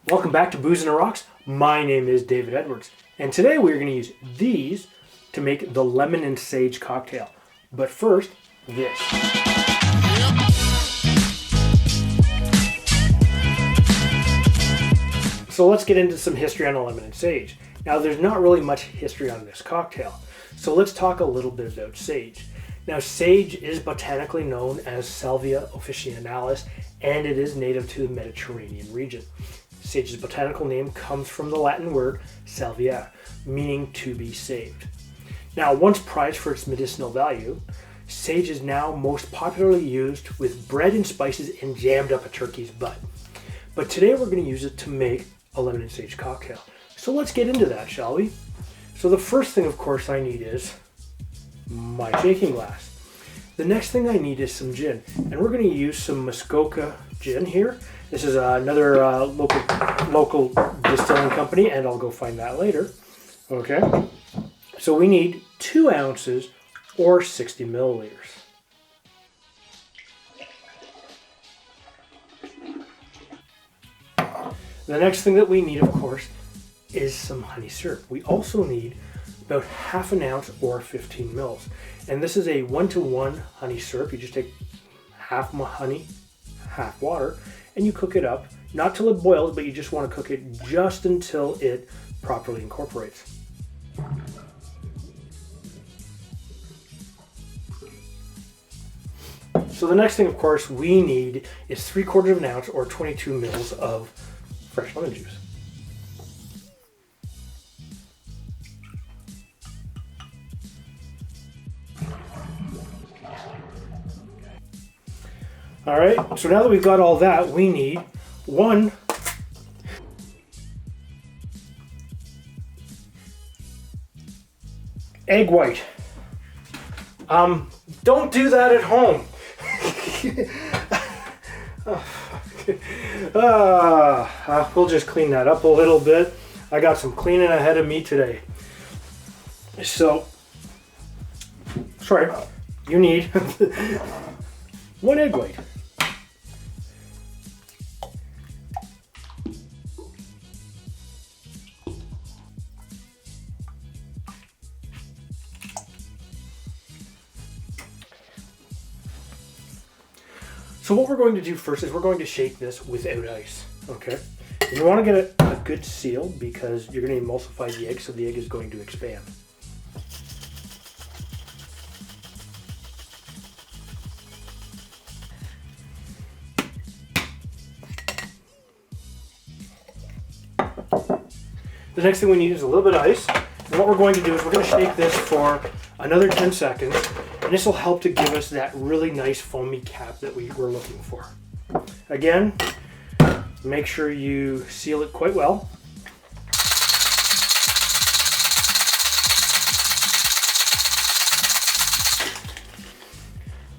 Welcome back to Booze and the Rocks. My name is David Edwards, and today we're going to use these to make the lemon and sage cocktail. But first, this. So let's get into some history on the lemon and sage. Now, there's not really much history on this cocktail, so let's talk a little bit about sage. Now, sage is botanically known as Salvia officinalis, and it is native to the Mediterranean region. Sage's botanical name comes from the Latin word salvia, meaning to be saved. Now, once prized for its medicinal value, sage is now most popularly used with bread and spices and jammed up a turkey's butt. But today we're going to use it to make a lemon and sage cocktail. So let's get into that, shall we? So the first thing, of course, I need is my shaking glass. The next thing I need is some gin, and we're going to use some Muskoka gin here. This is another local distilling company, and I'll go find that later. Okay, so we need 2 ounces or 60 milliliters. The next thing that we need, of course, is some honey syrup. We also need about half an ounce or 15 mils. And this is a 1-to-1 honey syrup. You just take half honey, half water, and you cook it up, not till it boils, but you just want to cook it just until it properly incorporates. So the next thing, of course, we need is 3/4 of an ounce or 22 mils of fresh lemon juice. All right, so now that we've got all that, we need 1 egg white. Don't do that at home. We'll just clean that up a little bit. I got some cleaning ahead of me today. So, sorry, you need 1 egg white. So what we're going to do first is we're going to shake this without ice, okay? And you want to get a good seal because you're going to emulsify the egg, so the egg is going to expand. The next thing we need is a little bit of ice. And what we're going to do is we're going to shake this for another 10 seconds. And this will help to give us that really nice foamy cap that we were looking for. Again, make sure you seal it quite well.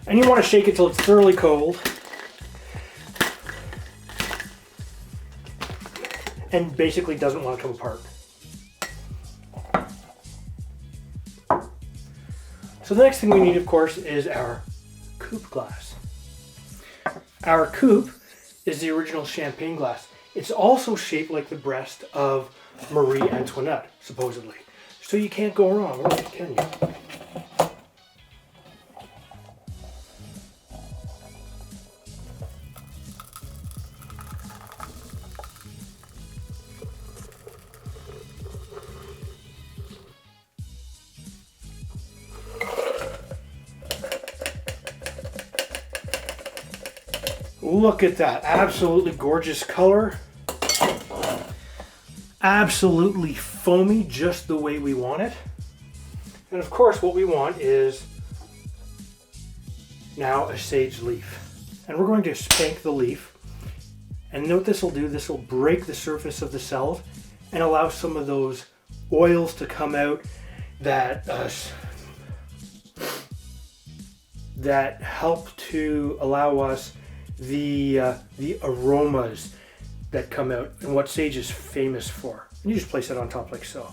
And you want to shake it till it's thoroughly cold. And basically doesn't want to come apart. So the next thing we need, of course, is our Coupe glass. Our Coupe is the original champagne glass. It's also shaped like the breast of Marie Antoinette, supposedly. So you can't go wrong, really, can you? Look at that, absolutely gorgeous color. Absolutely foamy, just the way we want it. And of course, what we want is now a sage leaf. And we're going to spank the leaf. And know what this will do? This will break the surface of the cells and allow some of those oils to come out that help to allow us the aromas that come out and what sage is famous for. And you just place it on top like so.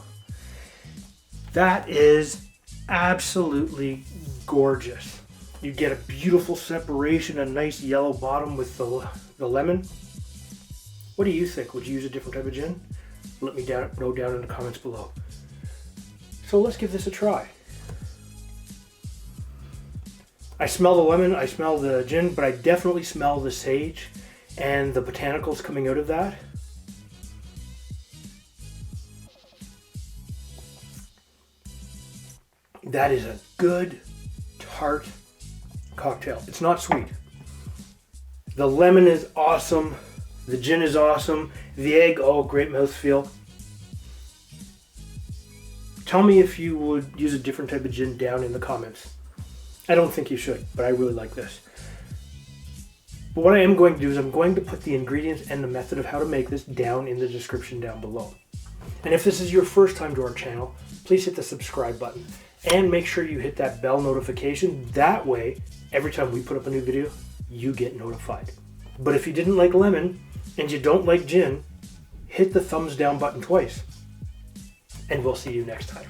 That is absolutely gorgeous. You get a beautiful separation, a nice yellow bottom with the lemon. What do you think? Would you use a different type of gin? Let me know down in the comments below. So let's give this a try. I smell the lemon, I smell the gin, but I definitely smell the sage and the botanicals coming out of that. That is a good, tart cocktail. It's not sweet. The lemon is awesome. The gin is awesome. The egg, oh, great mouthfeel. Tell me if you would use a different type of gin down in the comments. I don't think you should, but I really like this. But what I am going to do is I'm going to put the ingredients and the method of how to make this down in the description down below. And if this is your first time to our channel, please hit the subscribe button and make sure you hit that bell notification. That way, every time we put up a new video, you get notified. But if you didn't like lemon and you don't like gin, hit the thumbs down button twice. And we'll see you next time.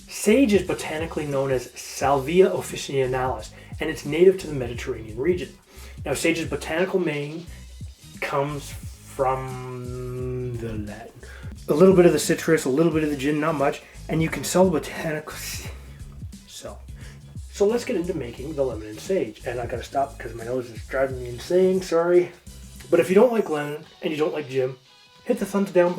Sage is botanically known as Salvia officinalis, and it's native to the Mediterranean region. Now, sage's botanical name comes from the Latin. A little bit of the citrus, a little bit of the gin, not much, and you can sell the botanical. So let's get into making the lemon and sage. And I gotta stop because my nose is driving me insane, sorry. But if you don't like lemon and you don't like gin, hit the thumbs down